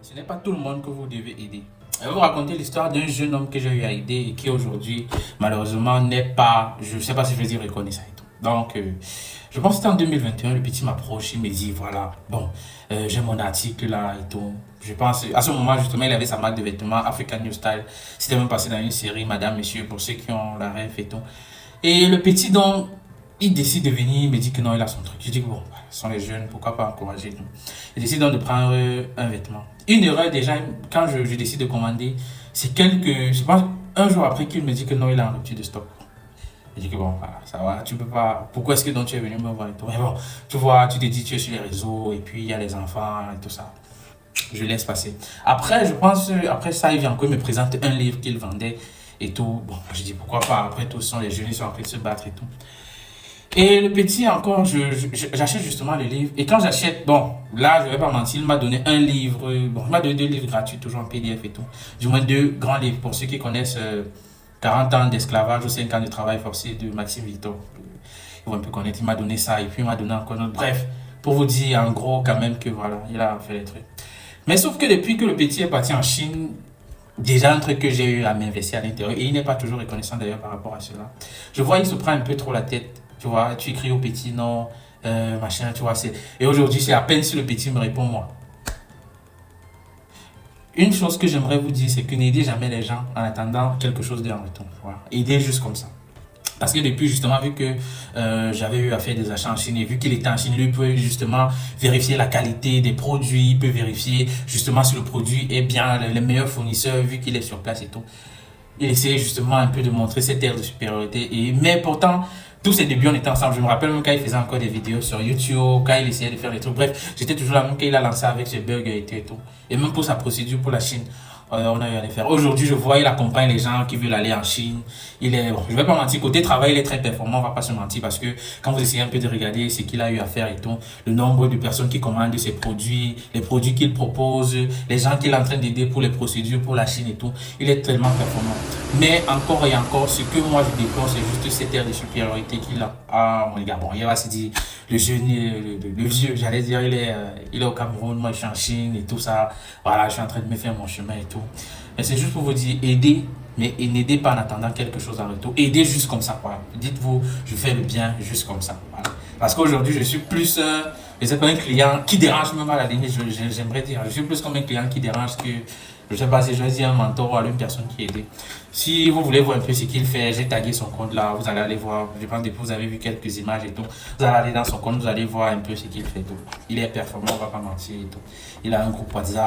Ce n'est pas tout le monde que vous devez aider. Je vais vous raconter l'histoire d'un jeune homme que j'ai eu à aider et qui aujourd'hui, malheureusement, n'est pas, je ne sais pas si je vais dire reconnaissant et tout. Donc, je pense que c'était en 2021, le petit m'approche, il me dit, voilà, bon, j'ai mon article là et tout. Je pense, à ce moment, justement, il avait sa marque de vêtements, African New Style. C'était même passé dans une série, Madame, Monsieur, pour ceux qui ont la rêve et tout. Et le petit, donc, il décide de venir, il me dit que non, il a son truc. Je dis que bon, ce sont les jeunes, pourquoi pas encourager. Il décide donc de prendre un vêtement. Une erreur déjà, quand je décide de commander, c'est je pense, un jour après qu'il me dit que non, il a en rupture de stock. Je dis que bon, voilà, ça va, tu peux pas. Pourquoi est-ce que donc tu es venu me voir et tout. Mais bon, tu vois, tu te dis, tu es sur les réseaux et puis il y a les enfants et tout ça. Je laisse passer. Après, je pense, après ça, il vient encore me présenter un livre qu'il vendait et tout. Bon, je dis pourquoi pas. Après tout, ce sont les jeunes, ils sont en train de se battre et tout. Et le petit, encore, j'achète justement le livre. Et quand j'achète, bon, là, je vais pas mentir, il m'a donné un livre. Bon, il m'a donné 2 livres gratuits, toujours en PDF et tout. Du moins 2 grands livres pour ceux qui connaissent 40 ans d'esclavage ou 5 ans de travail forcé de Maxime Victor. Ils vont un peu connaître. Il m'a donné ça et puis il m'a donné encore un autre. Bref, pour vous dire en gros quand même que voilà, il a fait les trucs. Mais sauf que depuis que le petit est parti en Chine, déjà un truc que j'ai eu à m'investir à l'intérieur, et il n'est pas toujours reconnaissant d'ailleurs par rapport à cela. Je vois, il se prend un peu trop la tête. Tu vois, tu écris au petit, non, machin, tu vois. Et aujourd'hui, c'est à peine si le petit me répond, moi. Une chose que j'aimerais vous dire, c'est que n'aidez jamais les gens en attendant quelque chose de en retour. Voilà. Aidez juste comme ça. Parce que depuis, justement, vu que j'avais eu à faire des achats en Chine et vu qu'il était en Chine, lui il peut justement vérifier la qualité des produits, il peut vérifier justement si le produit est bien, les meilleurs fournisseurs, vu qu'il est sur place et tout. Il essayait justement un peu de montrer cette air de supériorité. Mais pourtant, tous ces débuts, on était ensemble. Je me rappelle même quand il faisait encore des vidéos sur YouTube, quand il essayait de faire des trucs. Bref, j'étais toujours là, même quand il a lancé avec ses burgers et tout. Et même pour sa procédure pour la Chine, on a eu à les faire. Aujourd'hui, je vois, il accompagne les gens qui veulent aller en Chine. Bon, je vais pas mentir, côté travail, il est très performant, on va pas se mentir, parce que quand vous essayez un peu de regarder ce qu'il a eu à faire et tout, le nombre de personnes qui commandent ses produits, les produits qu'il propose, les gens qu'il est en train d'aider pour les procédures pour la Chine et tout, il est tellement performant. Mais encore et encore, ce que moi je déplore, c'est juste cette air de supériorité qu'il a. Ah, mon gars, bon, il va se dire, le jeune, le vieux, j'allais dire, il est au Cameroun, moi je suis en Chine et tout ça. Voilà, je suis en train de me faire mon chemin et tout. Mais c'est juste pour vous dire, aidez, mais n'aidez pas en attendant quelque chose en retour. Aidez juste comme ça, voilà. Dites-vous, je fais le bien juste comme ça. Voilà. Parce qu'aujourd'hui, je suis plus, je sais pas, un client qui dérange même à la limite, j'aimerais dire. Je suis plus comme un client qui dérange que, je sais pas si je vais dire un mentor ou une personne qui aide. Si vous voulez voir un peu ce qu'il fait, j'ai tagué son compte là, vous allez aller voir. Je pense que vous avez vu quelques images et tout. Vous allez aller dans son compte, vous allez voir un peu ce qu'il fait et tout. Il est performant, on va pas mentir et tout. Il a un groupe WhatsApp.